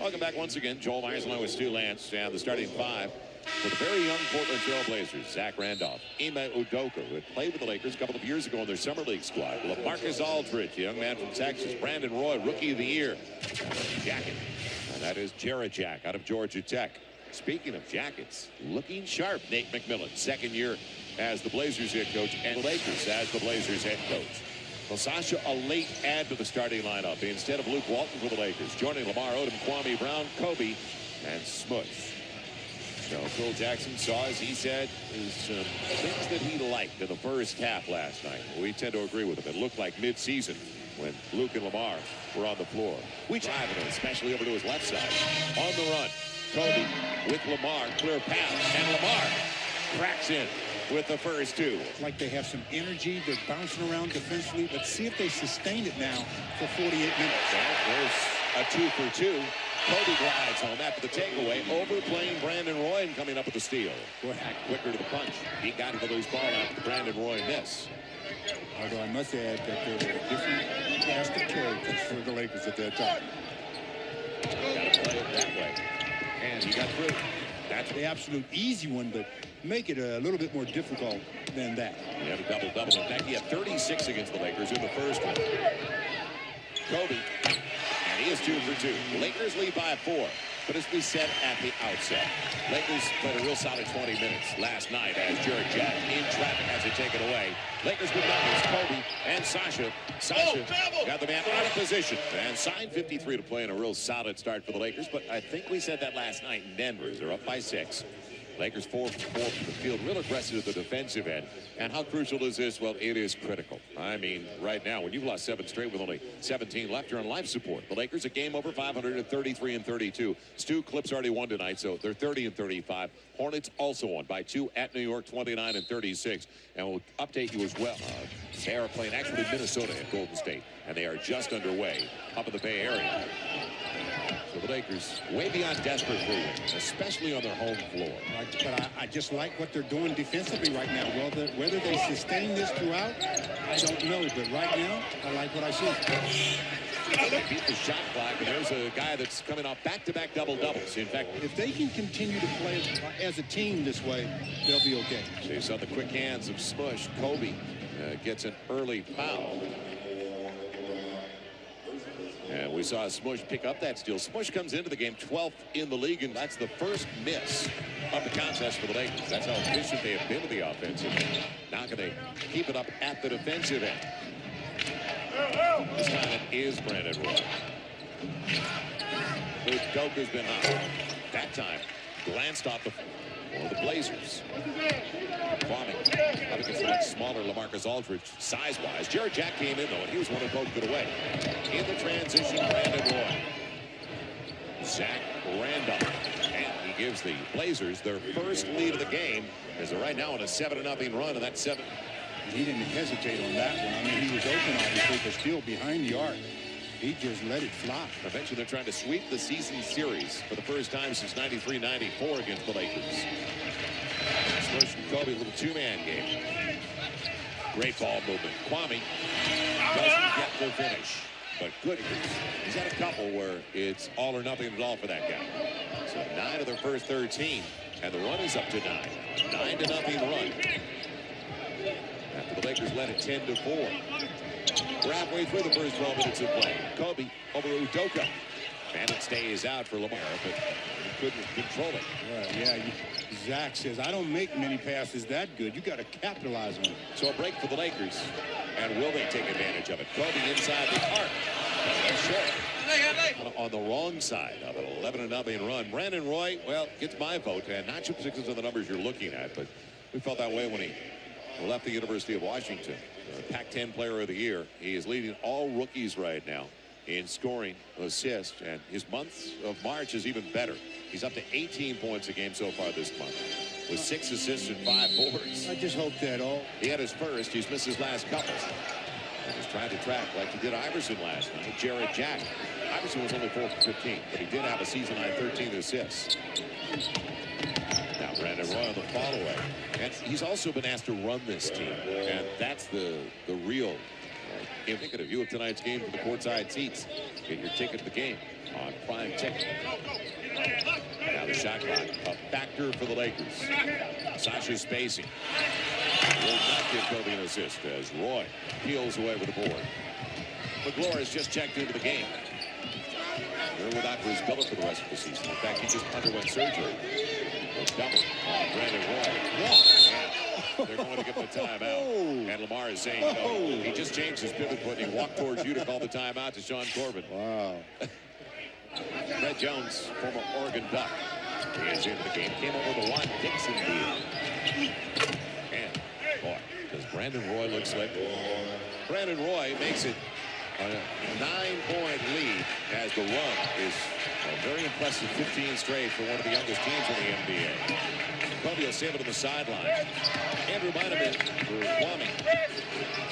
Welcome back once again. Joel Myers along with Stu Lance and the starting five for the very young Portland Trail Blazers. Zach Randolph, Ime Udoka, who had played with the Lakers a couple of years ago in their summer league squad. LaMarcus Aldridge, the young man from Texas. Brandon Roy, rookie of the year. Jacket. And that is Jarrett Jack out of Georgia Tech. Speaking of jackets, looking sharp, Nate McMillan, second year as the Blazers head coach and the Lakers as the Blazers head coach. Well, Sasha, a late add to the starting lineup instead of Luke Walton for the Lakers. Joining Lamar Odom, Kwame Brown, Kobe, and Smush. So Phil Jackson saw, as he said, some things that he liked in the first half last night. We tend to agree with him. It looked like mid-season when Luke and Lamar were on the floor. We drive it, especially over to his left side. On the run, Kobe with Lamar, clear pass, and Lamar cracks in with the first two. It's like they have some energy. They're bouncing around defensively. Let's see if they sustain it now for 48 minutes. And there's a 2 for 2. Kobe glides home after the takeaway, overplaying Brandon Roy and coming up with the steal. Quicker to the punch. He got to the loose ball after the Brandon Roy miss. Although I must add that there were different cast of characters for the Lakers at that time. Got to play it that way. And he got through. That's the absolute easy one, but make it a little bit more difficult than that. He had a double-double. In fact, he had 36 against the Lakers in the first one. Kobe, and he is 2 for 2. Lakers lead by 4. But as we said at the outset, Lakers played a real solid 20 minutes last night as Jarrett Jack in traffic has it taken away. Lakers with numbers, Kobe and Sasha. Sasha got the man out of position and signed 53 to play in a real solid start for the Lakers. But I think we said that last night in Denver. They're up by 6. Lakers 4 for 4 from the field, real aggressive at the defensive end. And how crucial is this? Well, it is critical. I mean, right now, when you've lost 7 straight with only 17 left, you're on life support. The Lakers a game over 500 at 33-32. Stu, Clips already won tonight, so they're 30-35. Hornets also won by 2 at New York, 29-36. And we'll update you as well. They are playing actually Minnesota at Golden State, and they are just underway up in the Bay Area. So the Lakers way beyond desperate for a win, especially on their home floor. But I just like what they're doing defensively right now. Whether they sustain this throughout, I don't know. But right now, I like what I see. They beat the shot clock, and there's a guy that's coming off back-to-back double-doubles. In fact, if they can continue to play as a team this way, they'll be okay. So you saw the quick hands of Smush. Kobe gets an early foul. And we saw Smush pick up that steal. Smush comes into the game 12th in the league, and that's the first miss of the contest for the Lakers. That's how efficient they have been with the offensive. Now can they keep it up at the defensive end? This time it is Brandon Roy. Udoka's been hot. That time glanced off the Blazers. Kwame up against the much smaller LaMarcus Aldridge size-wise. Jarrett Jack came in, though, and he was one who poked it away. In the transition, Brandon Roy. Zach Randolph. And he gives the Blazers their first lead of the game as they're right now on a 7-0 run, and that's 7. He didn't hesitate on that one. I mean, he was open, obviously, but still behind the arc. He just let it fly. Eventually, they're trying to sweep the season series for the first time since 93-94 against the Lakers. Smush and Kobe, a little two-man game. Great ball movement. Kwame doesn't get the finish, but good. He's had a couple where it's all or nothing at all for that guy. So 9 of their first 13, and the run is up to 9. 9-0 run. After the Lakers led it 10-4. We're halfway through the first 12 minutes of play. Kobe over Udoka. And it stays out for Lamar, but he couldn't control it. Well, yeah, Zach says, I don't make many passes that good. You got to capitalize on it. So a break for the Lakers. And will they take advantage of it? Kobe inside the arc. Short. On the wrong side of an 11-0 run. Brandon Roy, well, gets my vote. And not just because of the numbers you're looking at, but we felt that way when he left the University of Washington. Pac-10 Player of the Year. He is leading all rookies right now in scoring, assists, and his month of March is even better. He's up to 18 points a game so far this month, with 6 assists and 5 boards. I just hope that all. He had his first. He's missed his last couple. And he's trying to track like he did Iverson last night. Jarrett Jack. Iverson was only 4 for 15, but he did have a season-high 13 assists. Now Brandon Roy on the follow-away. And he's also been asked to run this team, and that's the real indicative. You of tonight's game for the courtside seats. Get your ticket to the game. on prime ticket. Now the shot clock, a factor for the Lakers. Sasha spacing. Will not give Kobe an assist as Roy peels away with the board. McGlure has just checked into the game. They're without his billet for the rest of the season. In fact, he just underwent surgery. A double on Brandon Roy. They're going to give him a timeout. And Lamar is saying no. He just changed his pivot foot and he walked towards you to call the timeout to Sean Corbin. Wow. Red Jones, former Oregon Duck, is into the game. Came over the Juan Dixon deal. And, boy, does Brandon Roy look slick. Brandon Roy makes it a 9-point lead as the run is a very impressive 15 straight for one of the youngest teams in the NBA. Kobe will save it on the sideline. Andrew Bynum for Kwame.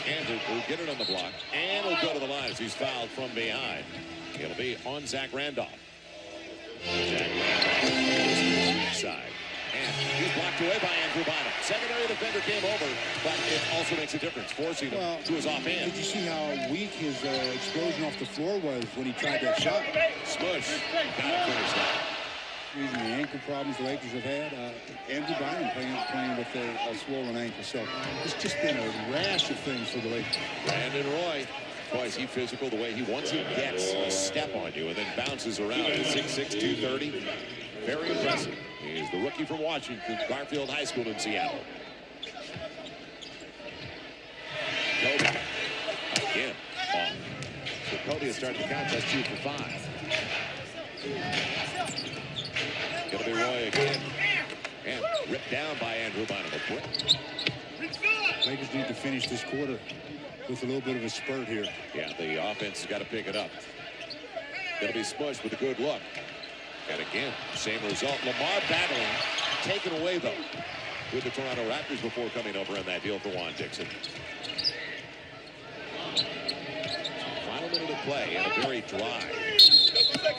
Andrew will get it on the block and will go to the line as he's fouled from behind. It'll be on Zach Randolph. Zach Randolph weak side. And he's blocked away by Andrew Bynum. Secondary defender came over, but it also makes a difference, forcing him to his offhand. Did you see how weak his explosion off the floor was when he tried that shot? Smush. Got to finish that. Reason the ankle problems the Lakers have had. Andrew Bynum playing with a swollen ankle. So it's just been a rash of things for the Lakers. Brandon Roy. Boy, is he physical the way he once he gets a step on you and then bounces around at 6'6", 230. Very impressive. He's the rookie from Washington, Garfield High School in Seattle. Kobe. Again. Off. So Kobe has started the contest 2 for 5. Gonna be Roy again. And ripped down by Andrew Bynum. Lakers need to finish this quarter with a little bit of a spurt here. Yeah, the offense has got to pick it up. Gonna be Smush with a good look. And again, same result. Lamar battling, taken away though with the Toronto Raptors before coming over on that deal for Juan Dixon. Final minute of play and a very dry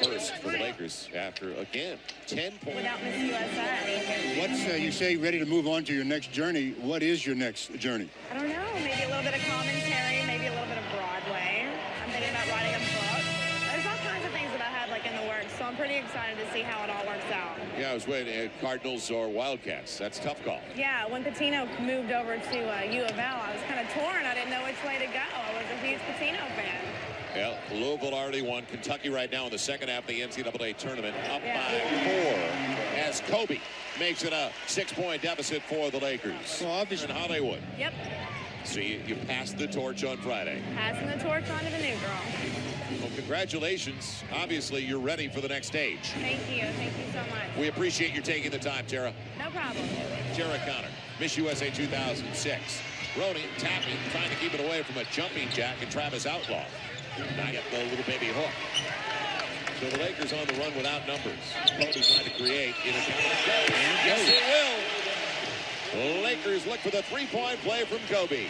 first for the Lakers after, again, 10 points. Without Miss USA. What's you say ready to move on to your next journey? What is your next journey? I don't know. Maybe a little bit of commentary, maybe a little bit of Broadway. I'm thinking about writing a book. There's all kinds of things that I have like in the works, so I'm pretty excited to see how it all works out. Yeah, I was waiting at Cardinals or Wildcats. That's a tough call. Yeah, when Pitino moved over to U of L, I was kind of torn. I didn't know which way to go. I was a huge Pitino fan. Well, Louisville already won. Kentucky right now in the second half of the NCAA tournament, up by 4 as Kobe makes it a 6-point deficit for the Lakers. Well, obviously in Hollywood. Yep. So you passed the torch on Friday. Passing the torch on to the new girl. Well, congratulations. Obviously, you're ready for the next stage. Thank you. Thank you so much. We appreciate you taking the time, Tara. No problem. Tara Connor, Miss USA 2006. Roney tapping, trying to keep it away from a jumping jack and Travis Outlaw. Now get the little baby hook. So the Lakers on the run without numbers. Kobe trying to create in a counter. Yes, it will. Lakers look for the 3-point play from Kobe.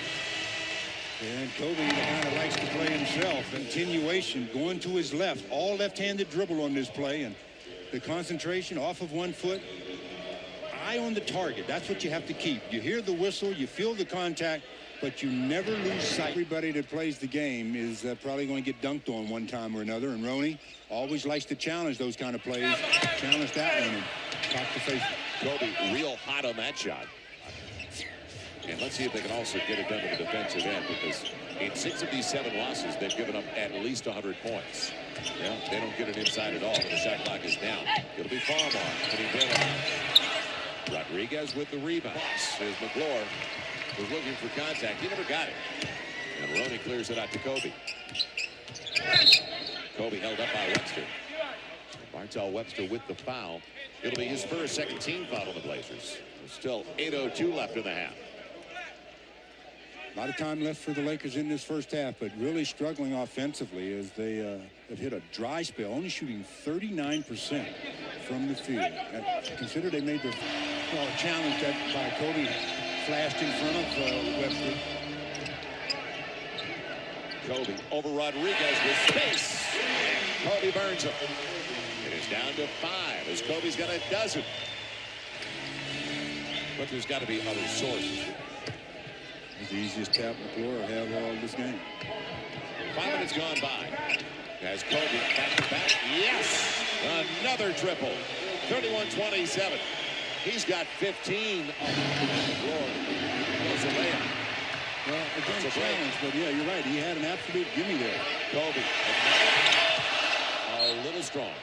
And Kobe kind of likes to play himself. Continuation, going to his left. All left-handed dribble on this play. And the concentration off of one foot. Eye on the target. That's what you have to keep. You hear the whistle, you feel the contact, but you never lose sight. Everybody that plays the game is probably going to get dunked on one time or another. And Roney always likes to challenge those kind of plays. Challenge that one and top the face. Kobe real hot on that shot. And let's see if they can also get it done to the defensive end, because in 6 of these 7 losses, they've given up at least 100 points. Well, they don't get it inside at all, and the shot clock is down. It'll be Farmar putting Baylor. Rodriguez with the rebound. As McGlure was looking for contact. He never got it. And Roney clears it out to Kobe. Kobe held up by Webster. Martell Webster with the foul. It'll be his first second-team foul on the Blazers. There's still 8:02 left in the half. A lot of time left for the Lakers in this first half, but really struggling offensively as they have hit a dry spell, only shooting 39% from the field. And consider they made the challenge that by Kobe flashed in front of Webster. Kobe over Rodriguez with space. Kobe burns him. It is down to 5 as Kobe's got a dozen. But there's got to be other sources. the easiest tap on the floor I have all this game. 5 minutes gone by. As Kobe back to back. Yes! Another triple. 31-27. He's got 15 on the floor. Goes a layup. Well, again, a challenge, but yeah, you're right. He had an absolute gimme there. Kobe. A little strong.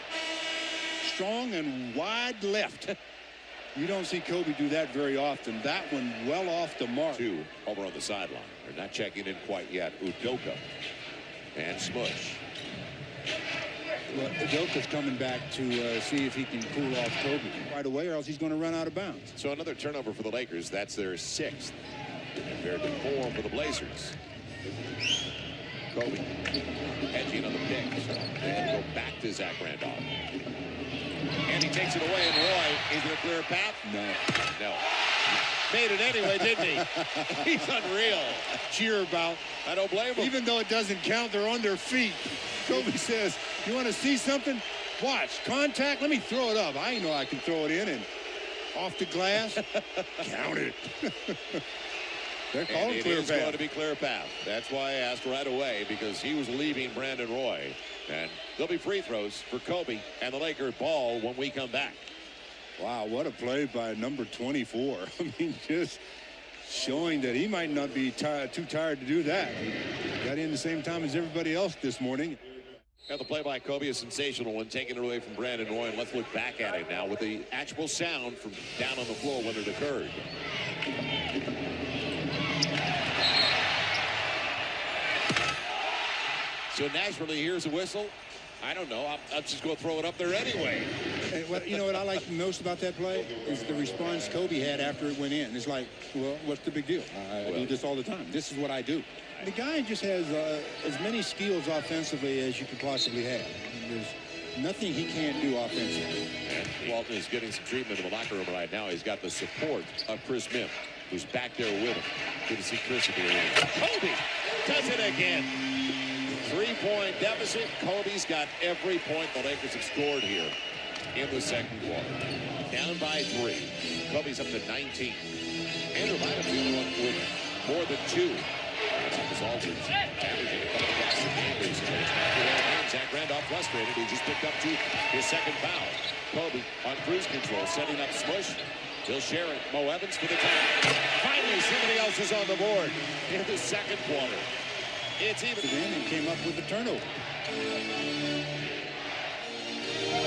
Strong and wide left. You don't see Kobe do that very often. That one well off the mark. 2 over on the sideline. They're not checking in quite yet. Udoka and Smush. Well, Udoka's coming back to see if he can cool off Kobe right away, or else he's going to run out of bounds. So another turnover for the Lakers. That's their 6th. Compared to 4 for the Blazers. Kobe edging on the pick. And go back to Zach Randolph. And he takes it away, and Roy, is it a clear path? No. Made it anyway, didn't he? He's unreal. Cheer about. I don't blame him. Even though it doesn't count, they're on their feet. Kobe says, you want to see something? Watch. Contact. Let me throw it up. I know I can throw it in and off the glass. Count it. They're calling it clear is path. going to be clear path. That's why I asked right away, because he was leaving Brandon Roy. And there'll be free throws for Kobe and the Laker ball when we come back. Wow, what a play by number 24. I mean, just showing that he might not be too tired to do that. He got in the same time as everybody else this morning. Now the play by Kobe, a sensational one, taking it away from Brandon Roy. And let's look back at it now with the actual sound from down on the floor when it occurred. So naturally, here's a whistle. I don't know. I'm just going to throw it up there anyway. And you know what I like most about that play is the response Kobe had after it went in. It's like, well, what's the big deal? I do this all the time. This is what I do. The guy just has as many skills offensively as you could possibly have. And there's nothing he can't do offensively. And Walton is getting some treatment in the locker room right now. He's got the support of Chris Mihm, who's back there with him. Good to see Chris at the arena. Kobe does it again. 3-point deficit. Kobe's got every point the Lakers have scored here in the second quarter. Down by 3. Kobe's up to 19. Andrew Bynum's the only one with more than 2. That's Aldridge averaging a couple of blocks a game recently. It's not the way it ends. Zach Randolph frustrated. He just picked up his second foul. Kobe on cruise control, setting up Smush. He'll share it. Mo Evans for the time. Finally, somebody else is on the board in the second quarter. It's even. And came up with the turnover.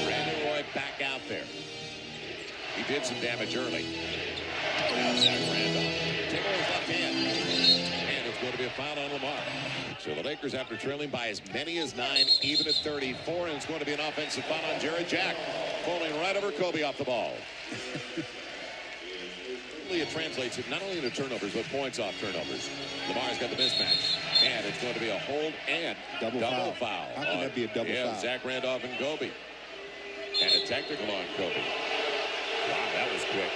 Brandon Roy back out there. He did some damage early. Now Zach Randolph. Take over his left hand. And it's going to be a foul on Lamar. So the Lakers, after trailing by as many as 9, even at 34, and it's going to be an offensive foul on Jared Jack, falling right over Kobe off the ball. It translates it not only into turnovers, but points off turnovers. Lamar's got the mismatch. And it's going to be a hold and double foul. How can that be a double foul? Zach Randolph and Kobe. And a technical on Kobe. Wow, that was quick.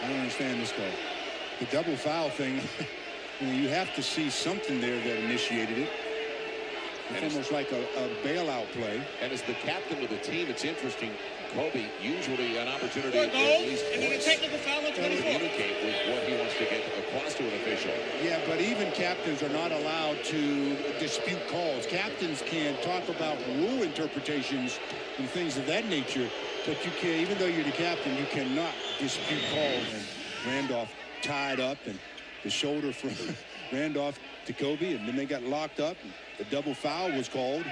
I don't understand this guy. The double foul thing, you have to see something there that initiated it. It's almost like a bailout play. And as the captain of the team, it's interesting. Kobe, usually an opportunity to at least communicate with what he wants to get across to an official. Yeah, but even captains are not allowed to dispute calls. Captains can talk about rule interpretations and things of that nature, but you can't, even though you're the captain, you cannot dispute calls. And Randolph tied up, and the shoulder from Randolph to Kobe, and then they got locked up. And the double foul was called.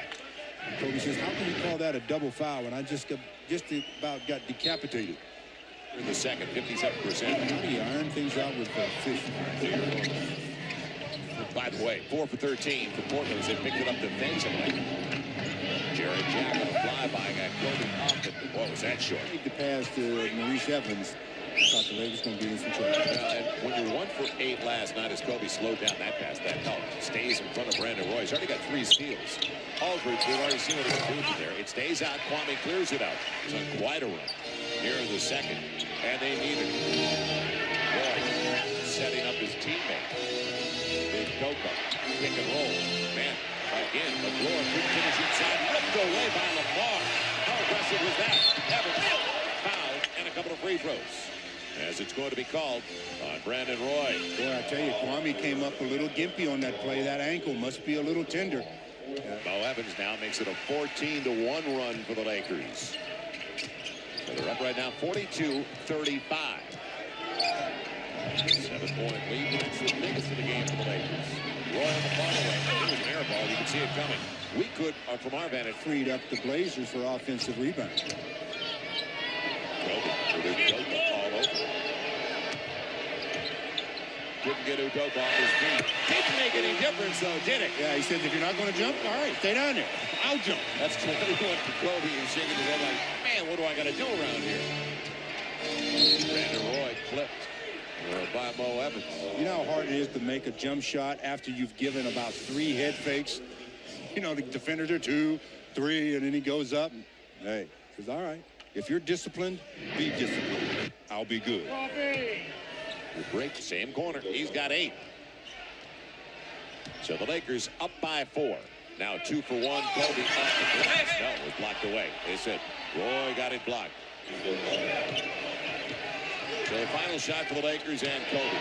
And Kobe says, how can you call that a double foul? And I just about got decapitated. In the second, 57%. How do you iron things out with fish? By the way, 4 for 13 for Portland as they picked it up defensively. Jared Jack on a flyby got Kobe Compton. What was that short? The pass to Maurice Evans. I thought the Lakers going to be in some trouble. And when you're 1 for 8 last night, as Kobe slowed down that pass, that helped. Stays in front of Brandon Roy. He's already got 3 steals. Aldridge, we've already seen what he can do from there. It stays out. Kwame clears it out. It's on quite a run here in the second. And they need it. Roy setting up his teammate. Big Coco. Pick and roll. Man, again, McLaurin couldn't finish inside. Ripped away by Lamar. How aggressive was that? Evans fouled and a couple of free throws. as it's going to be called on Brandon Roy. Boy, I tell you, Kwame came up a little gimpy on that play. That ankle must be a little tender. Mo Evans now makes it a 14-1 run for the Lakers. So they're up right now 42-35. 7-point lead. That's the biggest of the game for the Lakers. Roy on the far away. It was an air ball. You can see it coming. We could, from our vantage, Freed up the Blazers for offensive rebound. Kobe with Udoka all over. Couldn't get Udoka off his feet. Didn't make any difference, though, did it? Yeah, he said, if you're not going to jump, all right, stay down there. I'll jump. That's 21 for Kobe. He's shaking his head like, man, what do I got to do around here? Brandon Roy clipped by Mo Evans. You know how hard it is to make a jump shot after you've given about 3 head fakes? You know, the defenders are 2, 3, and then he goes up. And, hey, says, all right, if you're disciplined, be disciplined. I'll be good. The break, same corner. He's got 8. So the Lakers up by 4. Now 2 for 1. Kobe off the glass. No, it was blocked away. They said Roy got it blocked. So the final shot for the Lakers and Kobe.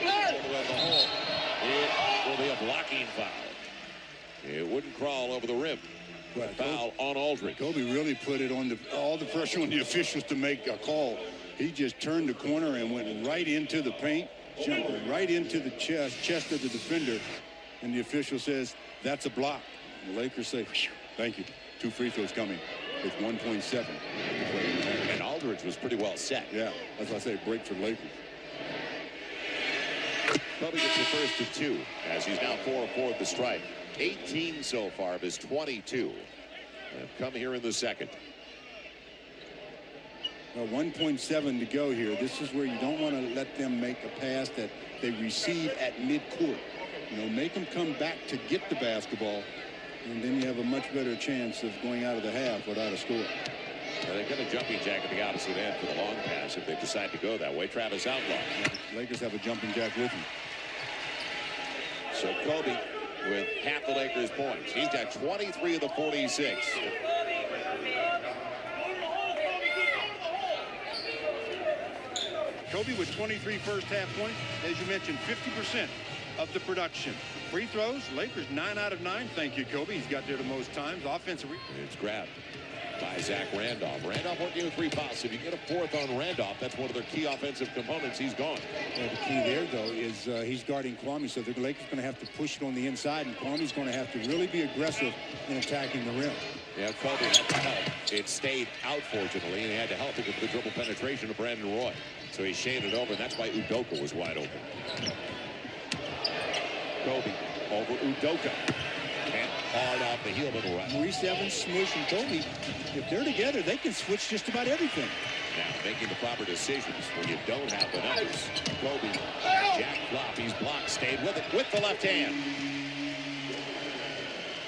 All the way to the hole. It will be a blocking foul. It wouldn't crawl over the rim. Well, Foul on Aldridge. Kobe really put it on all the pressure on the officials to make a call. He just turned the corner and went right into the paint, jumped right into the chest of the defender, and the official says, that's a block. And the Lakers say, thank you. 2 free throws coming with 1.7. And Aldridge was pretty well set. Yeah, that's why I say break for the Lakers. Kobe gets the first of 2 as he's now 4 of 4 at the stripe. 18 so far of his 22 have come here in the second. 1.7 to go here. This is where you don't want to let them make a pass that they receive at midcourt. You know, make them come back to get the basketball, and then you have a much better chance of going out of the half without a score. Well, they've got a jumping jack at the opposite end for the long pass if they decide to go that way. Travis Outlaw. Lakers have a jumping jack with him. So Kobe with half the Lakers' points. He's got 23 of the 46. Kobe with 23 first half points. As you mentioned, 50% of the production. Free throws, Lakers 9 out of 9. Thank you, Kobe. He's got there the most times. Offensive. It's grabbed by Zach Randolph. Randolph working with 3 fouls. If you get a 4th on Randolph, that's one of their key offensive components. He's gone. Well, the key there, though, is he's guarding Kwame, so the Lakers are going to have to push it on the inside, and Kwame's going to have to really be aggressive in attacking the rim. Yeah, Kobe had to help. It stayed out, fortunately, and he had to help it with the dribble penetration of Brandon Roy. So he shaded over, and that's why Udoka was wide open. Kobe over Udoka. And hard off the heel, little right. Maurice Evans, Smush, and Kobe, if they're together, they can switch just about everything. Now making the proper decisions when you don't have the numbers. Kobe, jack flop, he's blocked, stayed with it with the left hand.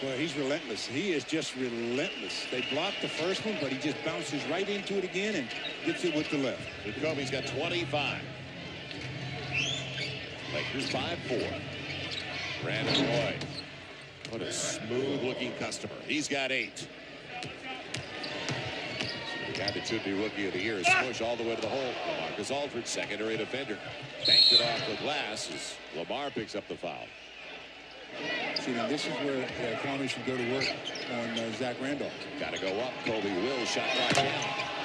Well, he's relentless. He is just relentless. They blocked the first one, but he just bounces right into it again and gets it with the left. So Kobe's got 25. Lakers 5-4. Brandon Roy. What a smooth-looking customer. He's got 8. The guy that should be Rookie of the Year is Smush all the way to the hole. Marcus Aldridge, secondary defender. Banked it off the glass as Lamar picks up the foul. See, now this is where Kwame should go to work on Zach Randolph. Got to go up. Kobe will. Shot clock down.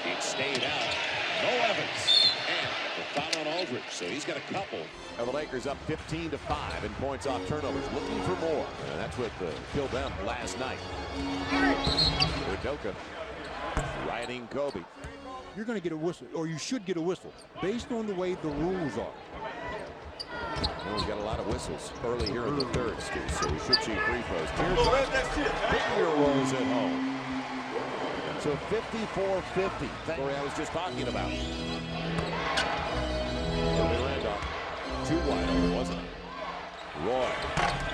It stayed out. Mo Evans. And the foul on Aldridge. So he's got a couple. Now the Lakers up 15-5 in points off turnovers. Looking for more. And that's what killed them last night. Udoka riding Kobe. You're going to get a whistle, or you should get a whistle, based on the way the rules are. Well, we've got a lot of whistles early here in the third, Steve, so we should see free throws. Figure rolls at home. So 54-50. Story I was just talking about. Randolph, too wide open, wasn't it? Roy.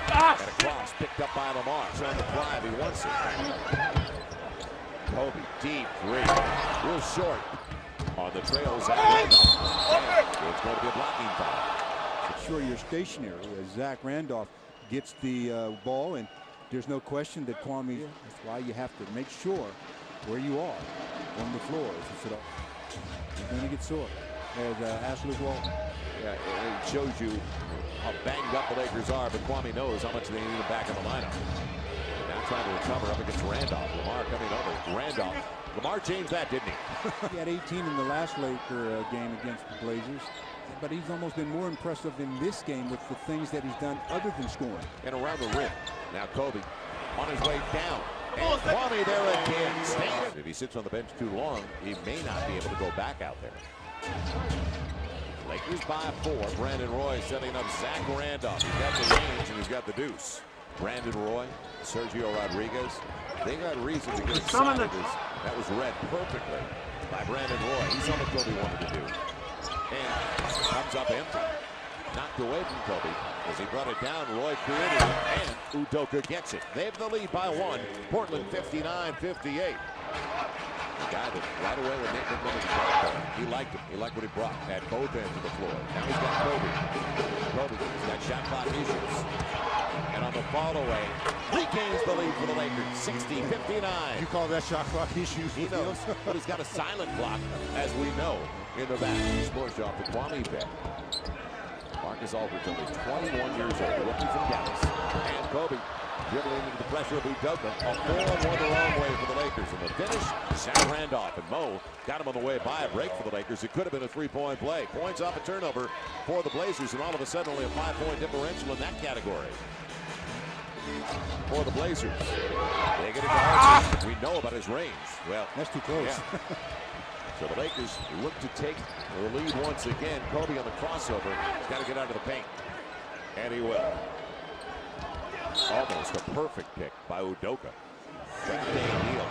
Got a cross picked up by Lamar. It's on the drive. He wants it. Kobe, deep 3. Real short on the trail. Zach Randolph. It's going to be a blocking foul. Sure, you're stationary as Zach Randolph gets the ball, and there's no question that Kwame, that's why you have to make sure where you are on the floor. You're going to get sore. as Ashley Walton. Yeah, it shows you how banged up the Lakers are, but Kwame knows how much they need him back in the lineup. Now trying to recover up against Randolph. Lamar coming over. Randolph. Lamar changed that, didn't he? He had 18 in the last Laker game against the Blazers. But he's almost been more impressive in this game with the things that he's done other than scoring. And around the rim. Now Kobe on his way down. And Kwame there again. Standing. If he sits on the bench too long, he may not be able to go back out there. Lakers by 4. Brandon Roy setting up Zach Randolph. He's got the range and he's got the deuce. Brandon Roy, Sergio Rodriguez. They got reason to get excited. That was read perfectly by Brandon Roy. He saw what Kobe wanted to do. And comes up empty. Knocked away from Kobe as he brought it down. Roy created it, and Udoka gets it. They have the lead by 1. Portland 59-58. The guy that right away when Nate McMillan's brought, he liked him. He liked what he brought at both ends of the floor. Now he's got Kobe. Kobe's got shot clock issues. And on the fall away, regains the lead for the Lakers. 60-59. You call that shot clock issues? He knows, but he's got a silent clock, as we know, in the back. Scorch off the Kwame pick. Marcus Aldridge, only 21 years old, rookie from Dallas. And Kobe dribbling into the pressure of Udoka. A 4-on-1 the wrong way for the Lakers. And the finish, Zach Randolph. And Mo got him on the way by a break for the Lakers. It could have been a 3-point play. Points off a turnover for the Blazers, and all of a sudden only a 5-point differential in that category for the Blazers. They get it to Archie. We know about his range. Well, that's too close. Yeah. So the Lakers look to take the lead once again. Kobe on the crossover. He's got to get out of the paint. And he will. Almost a perfect pick by Udoka. Second day deal.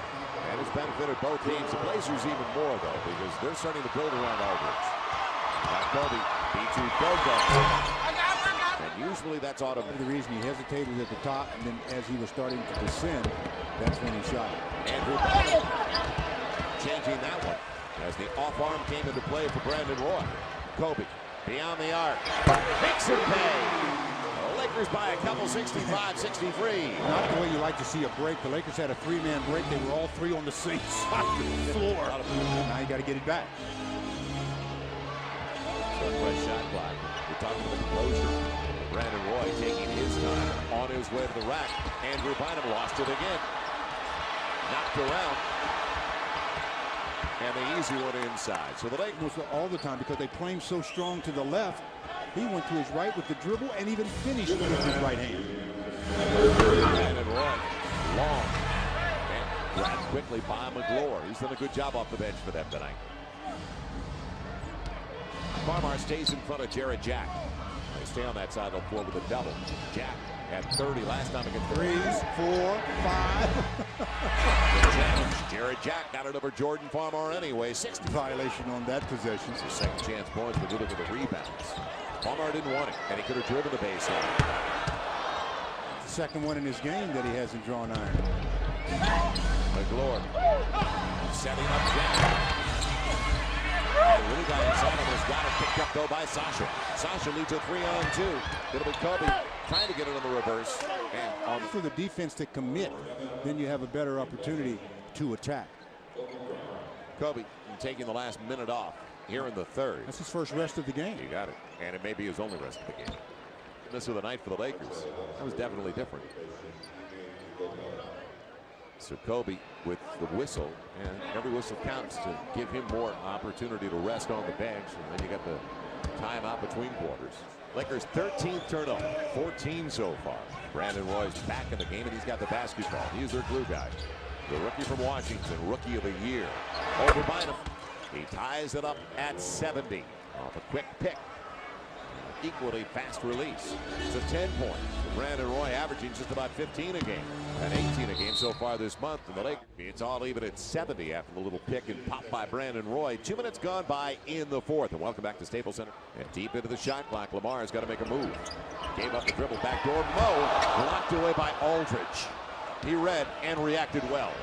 And it's benefited both teams. The Blazers even more, though, because they're starting to build around Aldridge. Now Kobe beats Udoka. And usually that's automatic. The reason he hesitated at the top, and then as he was starting to descend, that's when he shot it. Andrew changing that one as the off arm came into play for Brandon Roy. Kobe beyond the arc. Makes him pay. The Lakers by a couple, 65-63. Not the way you like to see a break. The Lakers had a 3-man break. They were all 3 on the same side of the floor. Now you got to get it back. Fresh shot clock. We're talking about the composure. Brandon Roy taking his time on his way to the rack. Andrew Bynum lost it again. Knocked around. And the easy one inside. So the Lakers all the time because they play him so strong to the left. He went to his right with the dribble and even finished with his right hand. Brandon Roy, long. And grabbed quickly by McGlure. He's done a good job off the bench for them tonight. Farmar stays in front of Jared Jack. They stay on that side of the floor with a double. Jack at 30 last time against the 3s, 4, 5. The challenge. Jared Jack got it over Jordan Farmar anyway. 60 violation on that possession. It's his second chance points, but you look at the rebounds. Farmar didn't want it, and he could have driven the baseline. The second one in his game that he hasn't drawn iron. McGlure setting up Jack. And the little guy inside him has got it picked up though by Sasha. Sasha leads a 3-on-2. It'll be Kobe trying to get it on the reverse. And for the defense to commit, then you have a better opportunity to attack. Kobe taking the last minute off here in the third. That's his first rest of the game. You got it. And it may be his only rest of the game. This was the night for the Lakers. That was definitely different. So Kobe with the whistle, and every whistle counts to give him more opportunity to rest on the bench. And then you got the timeout between quarters. Lakers 13th turnover, 14 so far. Brandon Roy's back in the game, and he's got the basketball. He's their glue guy. The rookie from Washington, rookie of the year. Over Bynum. He ties it up at 70 off a quick pick. Equally fast release. It's a 10 point. Brandon Roy averaging just about 15 a game and 18 a game so far this month. And the Lakers, it's all even at 70 after the little pick and pop by Brandon Roy. 2 minutes gone by in the fourth. And welcome back to Staples Center. And deep into the shot clock, Lamar's got to make a move. Gave up the dribble backdoor. Mo blocked away by Aldridge. He read and reacted well.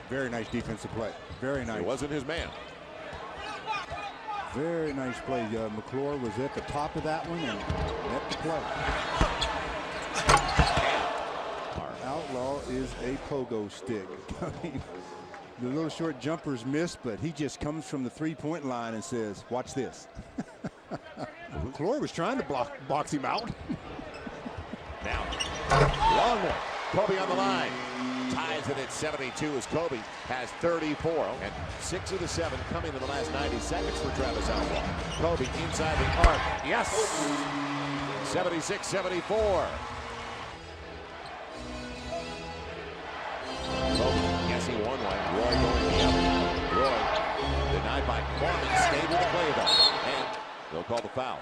Very nice defensive play. Very nice. It wasn't his man. Very nice play. McClure was at the top of that one and met the play. Our outlaw is a pogo stick. The little short jumpers missed, but he just comes from the three-point line and says, watch this. McClure was trying to box him out. Now, long one. Kobe on the line. Ties it at 72 as Kobe has 34. And 6 of the 7 coming in the last 90 seconds for Travis Outlaw. Kobe inside the arc. Yes! 76-74. Kobe guessing one way. Roy going the other. Roy denied by Kwame. Stayed with the play though. And they'll call the foul.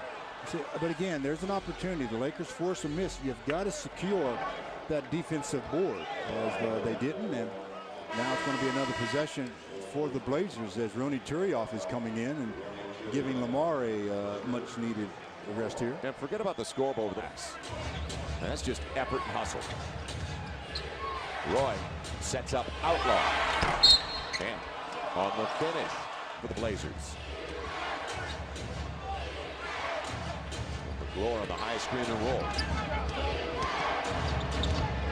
But again, there's an opportunity. The Lakers force a miss. You've got to secure that defensive board, as they didn't, and now it's going to be another possession for the Blazers as Ronny Turioff is coming in and giving Lamar a much-needed rest here. And forget about the scoreboard. That's just effort and hustle. Roy sets up Outlaw, and on the finish for the Blazers. McClure on the high screen and roll.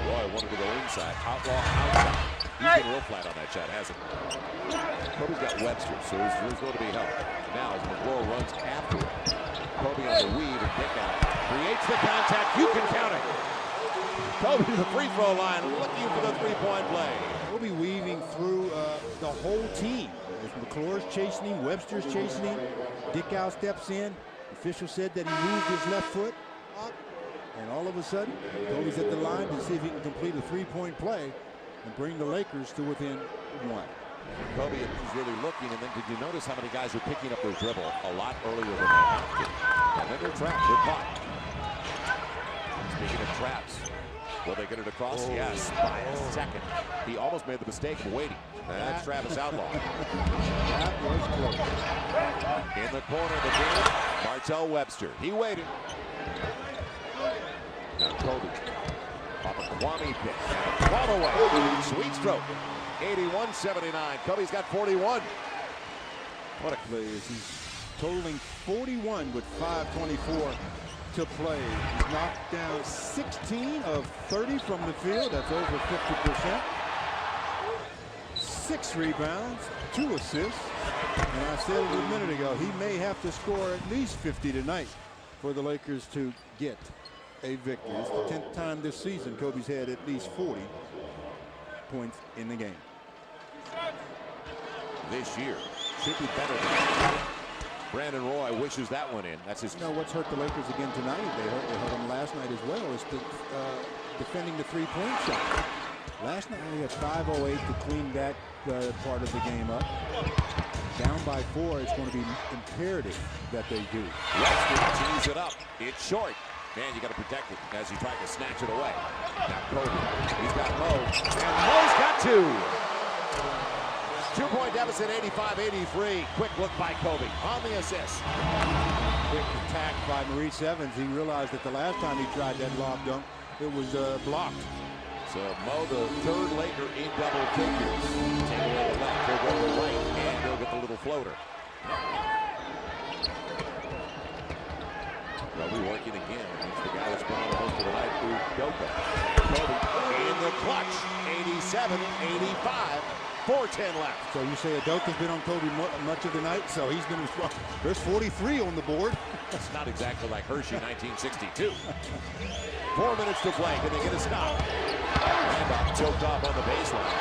Roy wanted to go inside. Outlaw outside. He's been real flat on that shot, hasn't he? Kobe's got Webster, so there's going to be help. Now as McClure runs after it. Kobe on the weave and pick out. Creates the contact. You can count it. Kobe to the free throw line, looking for the three-point play. Kobe weaving through the whole team. As McClure's chasing him, Webster's chasing him. Dickow steps in. The official said that he moved his left foot. And all of a sudden, Kobe's at the line to see if he can complete a three-point play and bring the Lakers to within 1. Kobe is really looking, and then did you notice how many guys are picking up their dribble a lot earlier than they have to? And then they're trapped, they're caught. Speaking of traps, will they get it across? Yes, by a second. He almost made the mistake of waiting. That's Travis Outlaw. That was close. In the corner of the game, Martell Webster. He waited. Now Kobe off a Kwame pick. Kwame away. Sweet stroke. 81-79. Kobe's got 41. What a play. He's totaling 41 with 5:24 to play. He's knocked down 16 of 30 from the field. That's over 50%. 6 rebounds, 2 assists. And I said it a minute ago, he may have to score at least 50 tonight for the Lakers to get a victory. It's the 10th time this season Kobe's had at least 40 points in the game. This year should be better than that. Brandon Roy wishes that one in. That's his. You know what's hurt the Lakers again tonight? They hurt them last night as well. Is defending the three-point shot. Last night we had 5:08 to clean that part of the game up. Down by 4, it's going to be imperative that they do. Webster tees it up. It's short. Man, you got to protect it as he tried to snatch it away. Now Kobe, he's got Mo, and Mo's got 2. 2-point deficit, 85-83. Quick look by Kobe on the assist. Quick attack by Maurice Evans. He realized that the last time he tried that lob dunk, it was blocked. So Mo, the 3rd Laker in double figures. Take away the left, they'll go to the right, and they'll get the little floater. Kobe working again against the guy that's gone the most of the night, Udoka. Kobe in the clutch, 87-85. 4:10 left. So you say Udoka's been on Kobe much of the night, so he's going to. There's 43 on the board. That's not exactly like Hershey 1962. 4 minutes to play. Can they get a stop? Randolph choked off on the baseline.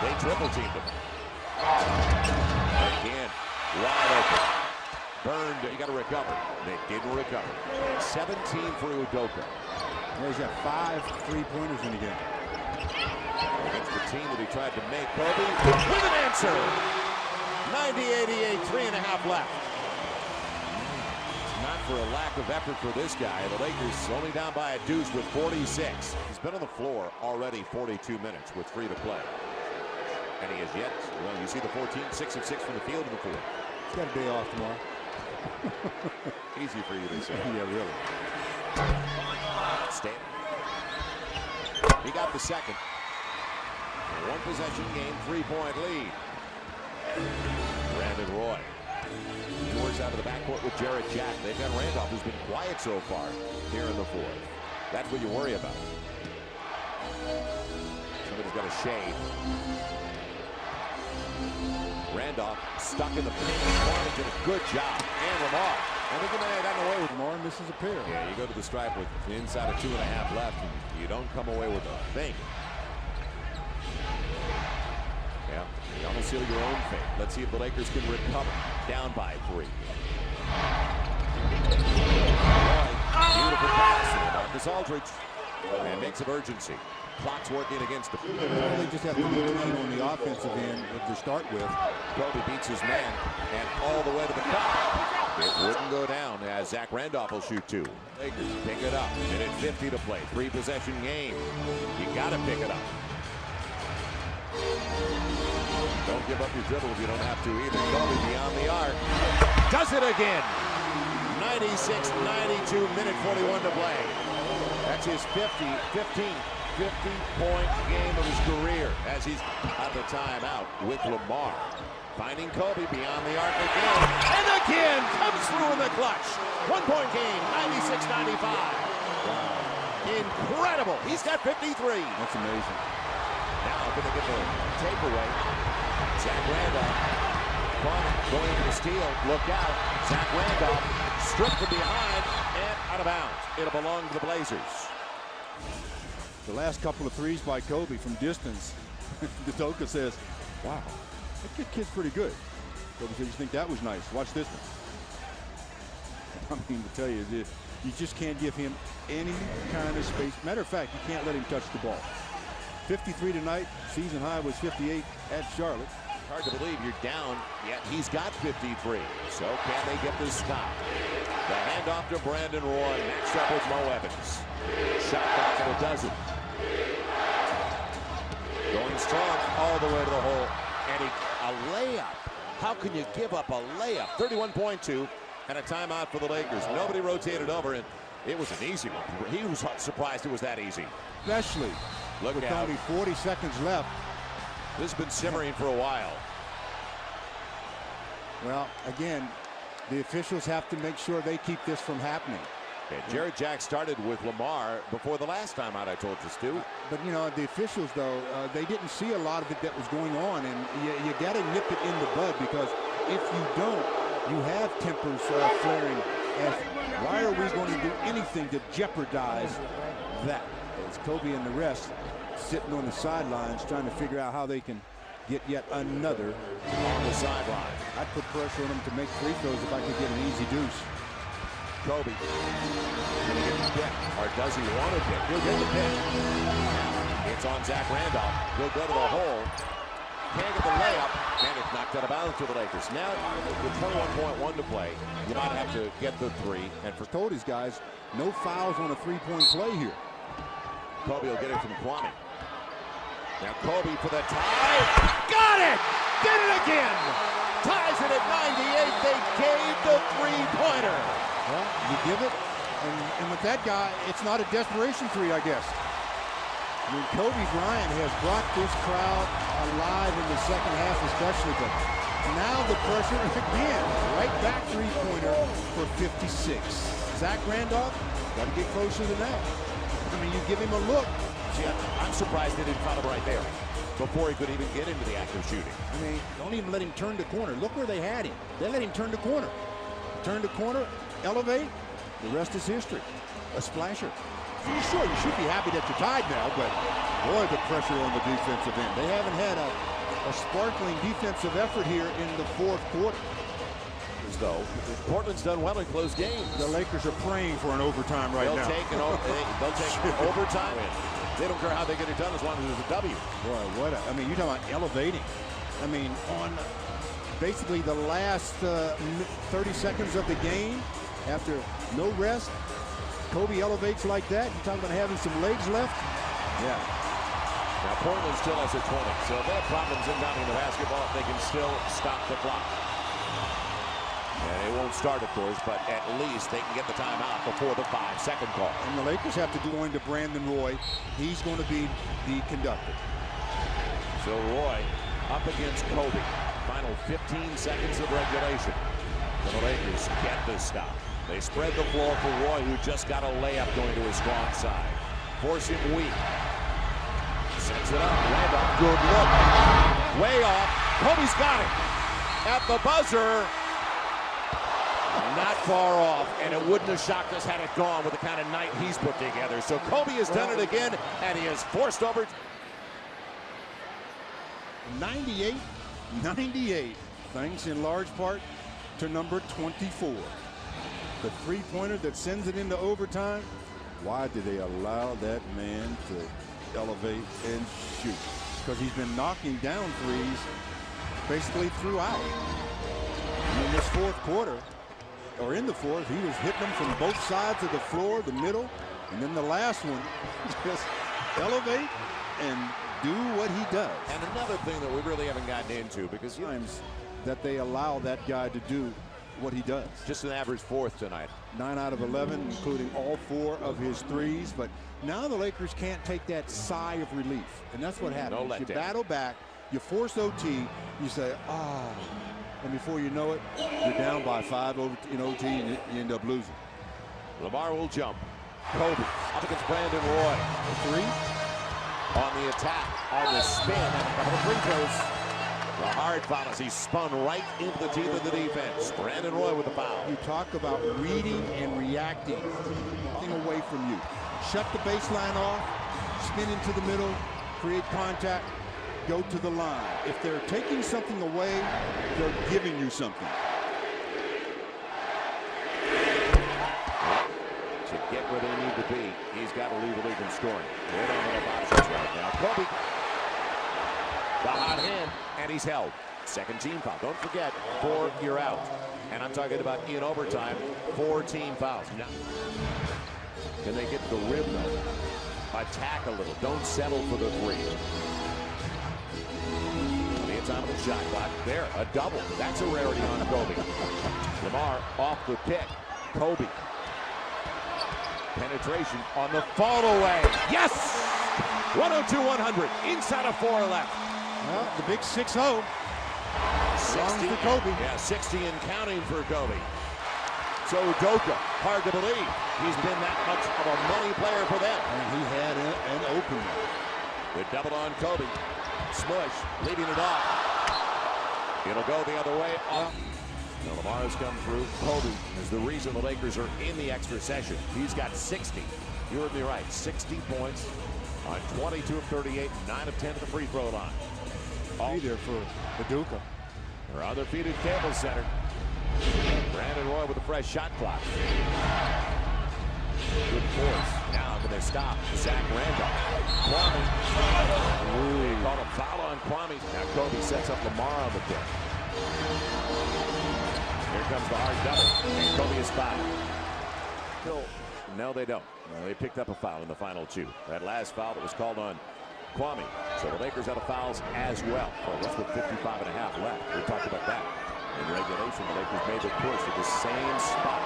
They triple teamed him. Again, wide open. Burned. You got to recover. They didn't recover. 17 for Udoka. Well, he's got 5 3-pointers in the game. Against the team that he tried to make. Kobe with an answer. 90-88, 3.5 left. It's not for a lack of effort for this guy. The Lakers only down by a deuce with 46. He's been on the floor already 42 minutes with 3 to play. And he has yet, well, you see the 14, 6 of 6 from the field in the 4th. He's got a day off tomorrow. Easy for you to say. Yeah, really. Stanton. He got the second. 1 possession game, 3-point lead. Brandon Roy. He works out of the backcourt with Jarrett Jack. They've got Randolph, who's been quiet so far here in the 4th. That's what you worry about. Somebody's got a shade. Randolph stuck in the paint. Lamar did a good job. And Lamar. I think he may have gotten away with. Lamar misses a pair. Yeah, you go to the stripe with inside of 2.5 left, and you don't come away with a thing. Yeah, you almost seal your own fate. Let's see if the Lakers can recover. Down by 3. Beautiful pass to Marcus Aldridge. And makes of urgency. Clock's working against them. They just have to be clean on the offensive end to start with. Kobe beats his man and all the way to the cup. It wouldn't go down as Zach Randolph will shoot 2. Lakers pick it up. Minute 50 to play. 3-possession game. You got to pick it up. Don't give up your dribble if you don't have to either. Kobe beyond the arc. Does it again. 96-92, minute 41 to play. That's his 50-point game of his career as he's at the timeout with Lamar. Finding Kobe beyond the arc again. And again comes through in the clutch. 1-point game, 96-95. Incredible. He's got 53. That's amazing. Now going to get the takeaway. Zach Randolph. Going to the steal. Look out. Zach Randolph stripped from behind and out of bounds. It'll belong to the Blazers. The last couple of threes by Kobe from distance. Datoka says, wow, that kid's pretty good. Kobe said, you think that was nice? Watch this one. I mean, to tell you, you just can't give him any kind of space. Matter of fact, you can't let him touch the ball. 53 tonight. Season high was 58 at Charlotte. Hard to believe you're down, yet he's got 53. So can they get this stop? The handoff to Brandon Roy, matched up with Mo Evans. Shot clock and a dozen. Going strong all the way to the hole. And a layup. How can you give up a layup? 31.2 and a timeout for the Lakers. Nobody rotated over, and it was an easy one. He was surprised it was that easy. Especially with only 40 seconds left. This has been simmering for a while. Well, again, the officials have to make sure they keep this from happening. Okay, Jared Jack started with Lamar before the last time out, I told you, Stu. But, you know, the officials, though, they didn't see a lot of it that was going on. And you got to nip it in the bud, because if you don't, you have tempers flaring. As why are we going to do anything to jeopardize that? It's Kobe and the rest sitting on the sidelines trying to figure out how they can get yet another on the sideline. I'd put pressure on them to make free throws if I could get an easy deuce. Kobe going to get the pick, or does he want to pick? He'll get the pick. Now it's on Zach Randolph. He'll go to the hole. Can't get the layup, and it's knocked out of bounds to the Lakers. Now with 21.1 to play, you might have to get the 3. And for told these guys, no fouls on a 3-point play here. Kobe will get it from Kwame. Now Kobe for the tie. Got it! Did it again! Ties it at 98. They gave the 3-pointer. Well, you give it, and with that guy, it's not a desperation 3, I guess. I mean, Kobe Bryant has brought this crowd alive in the second half especially, but now the pressure again. Right back 3-pointer for 56. Zach Randolph, got to get closer than that. I mean, you give him a look. See, I'm surprised they didn't foul him right there before he could even get into the act of shooting. I mean, don't even let him turn the corner. Look where they had him. They let him turn the corner. Turn the corner, elevate, the rest is history. A splasher. Sure, you should be happy that you're tied now, but boy, the pressure on the defensive end. They haven't had a sparkling defensive effort here in the fourth quarter. As though Portland's done well in close games. The Lakers are praying for an overtime right now. They'll take overtime. They don't care how they get it done as long as there's a W. Boy, I mean, you're talking about elevating. I mean, on basically the last 30 seconds of the game, after no rest, Kobe elevates like that. You're talking about having some legs left? Yeah. Now Portland still has a 20, so if they have problems inbounding the basketball, they can still stop the clock. And it won't start, of course, but at least they can get the timeout before the 5-second call. And the Lakers have to go into Brandon Roy. He's going to be the conductor. So Roy up against Kobe. Final 15 seconds of regulation. And the Lakers get this stop. They spread the floor for Roy, who just got a layup going to his strong side. Force him weak. Sets it up. Randolph, good look. Way off. Kobe's got it. At the buzzer. Not far off, and it wouldn't have shocked us had it gone with the kind of night he's put together. So Kobe has done it again, and he has forced over. 98, thanks in large part to number 24. The three-pointer that sends it into overtime. Why did they allow that man to elevate and shoot? Because he's been knocking down threes basically throughout. And in this fourth quarter, or in the fourth, he was hitting them from both sides of the floor, the middle, and then the last one, just elevate and do what he does. And another thing that we really haven't gotten into, because Times that they allow that guy to do what he does. just an average fourth tonight. 9 out of 11, including all 4 of his threes. But now the Lakers can't take that sigh of relief, and that's what happens. No You letdown. battle back, you force OT, you say, ah, and before you know it, you're down by 5 in OT, and you end up losing. Lamar will jump. Kobe up against Brandon Roy. The 3. On the attack, on the spin, and a couple of free throws. The hard foul as he spun right into the teeth of the defense. Brandon Roy with the foul. You talk about reading and reacting. Nothing away from you. Shut the baseline off, spin into the middle, create contact, go to the line. If they're taking something away, they're giving you something. To get where they need to be, he's got to lead the league in scoring. They don't have options right now. Kobe, the hot hand, and he's held. Second team foul. Don't forget, 4, you're out. And I'm talking about in overtime, 4 team fouls. Now, can they get the rim though? Attack a little. Don't settle for the 3. On the inside of the shot clock. There, a double. That's a rarity on Kobe. Lamar off the pick. Kobe. Penetration on the fall away. Yes! 102-100. Inside of 4 left. Well, the big 6-0. 60 for Kobe. Yeah, 60 and counting for Kobe. So Udoka, hard to believe he's been that much of a money player for them. And he had an opener. Good double on Kobe. Smush, leading it off. It'll go the other way. Off. Now Lamar has come through. Kobe is the reason the Lakers are in the extra session. He's got 60. You heard me right. 60 points on 22 of 38, 9 of 10 at the free throw line. Be there for Udoka. Their undefeated Cable Center. Brandon Roy with a fresh shot clock. Good force. Now going to stop Zach Randolph. Kwame. They called a foul on Kwame. Now Kobe sets up Lamar on the pick. Here comes the hard double. And Kobe is fouled. No, they don't. No, they picked up a foul in the final 2. That last foul that was called on Kwame. So the Lakers out of fouls as well. Well, that's with 55 and a half left. We talked about that. In regulation, the Lakers made the push to the same spot.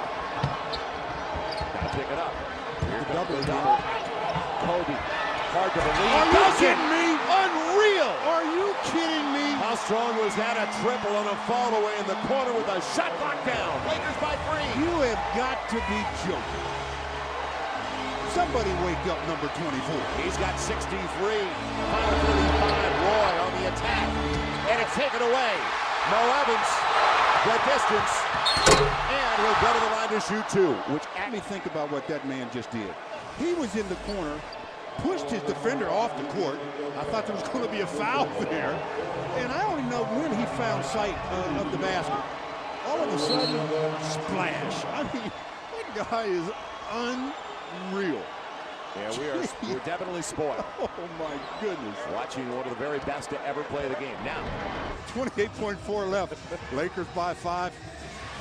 Gotta pick it up. Here's the double. Kobe. Hard to believe. Are you kidding me? Unreal. Are you kidding me? How strong was that? A triple on a fall away in the corner with a shot clock down. Lakers by 3. You have got to be joking. Somebody wake up number 24. He's got 63. Final 35. Roy on the attack. And it's taken away. Mo Evans, the distance. And he'll go to the line to shoot 2. Which Let me think about what that man just did. He was in the corner, pushed his defender off the court. I thought there was going to be a foul there. And I don't know when he found sight of the basket. All of a sudden, splash. I mean, that guy is unreal. Yeah, we're definitely spoiled. Oh, my goodness. Watching one of the very best to ever play the game. Now, 28.4 left. Lakers by 5.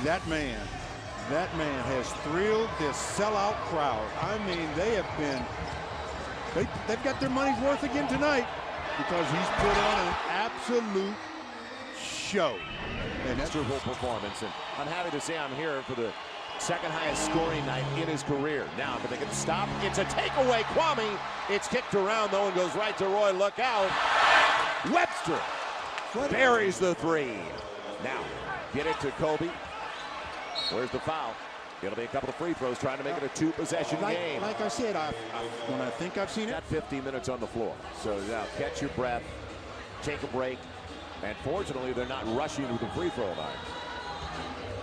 That man has thrilled this sellout crowd. I mean, they have been, they've got their money's worth again tonight because he's put on an absolute show. And that's a full performance. And I'm happy to say I'm here for the second highest scoring night in his career. Now, but they can stop. It's a takeaway. Kwame. It's kicked around though and goes right to Roy. Look out. Webster buries the 3. Now, get it to Kobe. Where's the foul? It'll be a couple of free throws trying to make it a 2-possession game. Like I said, when I think I've seen it. Got 15 minutes on the floor. So now catch your breath, take a break, And fortunately, they're not rushing to the free throw line.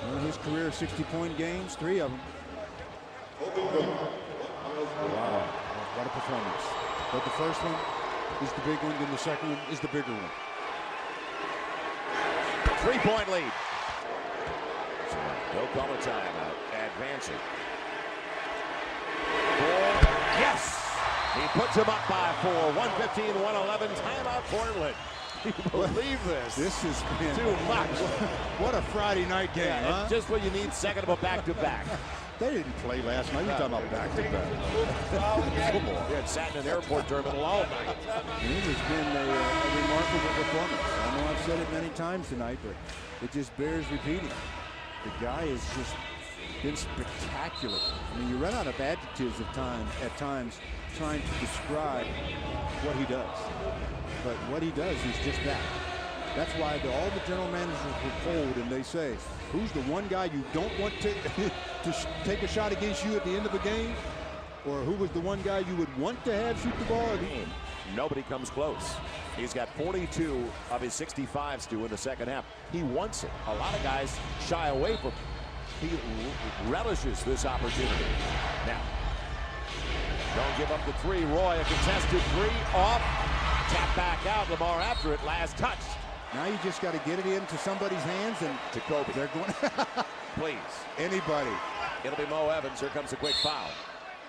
Well, his career 60-point games, 3 of them. Wow, what a performance. But the first one is the big one, then the second one is the bigger one. 3-point lead. No call of time advancing. Yes! He puts him up by 4. 115-111. Timeout Portland. Can you believe this? This is too much. What a Friday night game, yeah, huh? It's just what you need second of a back-to-back. They didn't play last night. You're talking about back-to-back. Come on. They had sat in an airport terminal all night. It has been a remarkable performance. I know I've said it many times tonight, but it just bears repeating. The guy has just been spectacular. I mean, you run out of adjectives at times trying to describe what he does. But what he does is just that. That's why all the general managers were polled, and they say, who's the one guy you don't want to take a shot against you at the end of a game? Or who was the one guy you would want to have shoot the ball? Nobody comes close. He's got 42 of his 65s in the second half. He wants it. A lot of guys shy away from it. He relishes this opportunity. Now, don't give up the 3. Roy, a contested 3 off. Tap back out. Lamar after it. Last touch. Now you just got to get it into somebody's hands, and to Kobe. They're going. Please. Anybody. It'll be Mo Evans. Here comes a quick foul.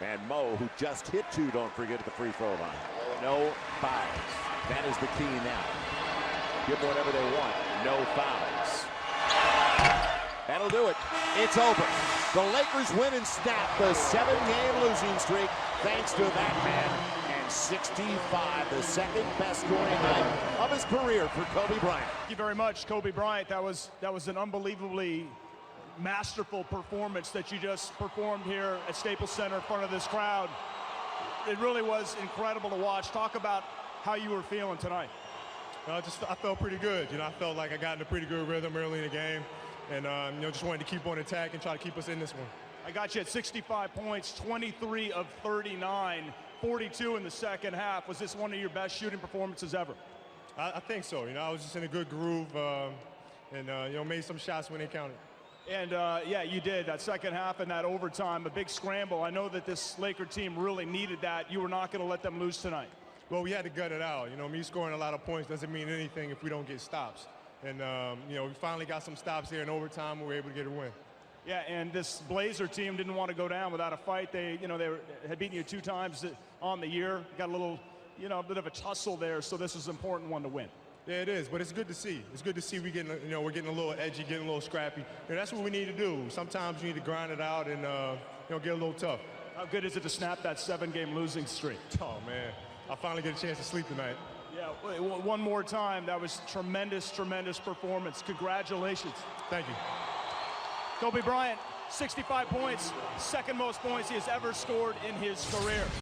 And Mo, who just hit 2, don't forget, at the free throw line. No fouls. That is the key now. Give them whatever they want. No fouls. That'll do it. It's over. The Lakers win and snap the 7-game losing streak thanks to that man. And 65, the second best scoring night of his career for Kobe Bryant. Thank you very much, Kobe Bryant. That was an unbelievably masterful performance that you just performed here at Staples Center in front of this crowd. It really was incredible to watch. Talk about how you were feeling tonight. I felt pretty good. I felt like I got in a pretty good rhythm early in the game, and just wanted to keep on attack and try to keep us in this one. I got you at 65 points, 23 of 39, 42 in the second half. Was this one of your best shooting performances ever? I think so. I was just in a good groove, and made some shots when they counted. And yeah, you did. That second half and that overtime, a big scramble. I know that this Laker team really needed that. You were not going to let them lose tonight. Well, we had to gut it out. Me scoring a lot of points doesn't mean anything if we don't get stops. And we finally got some stops here in overtime. We were able to get a win. Yeah, and this Blazer team didn't want to go down without a fight. They had beaten you 2 times on the year. Got a little, a bit of a tussle there. So this is an important one to win. Yeah, it is, but it's good to see. It's good to see we're getting a little edgy, getting a little scrappy. That's what we need to do. Sometimes you need to grind it out and get a little tough. How good is it to snap that 7-game losing streak? Oh man, I finally get a chance to sleep tonight. Yeah, one more time. That was tremendous, tremendous performance. Congratulations. Thank you. Kobe Bryant, 65 points, second most points he has ever scored in his career.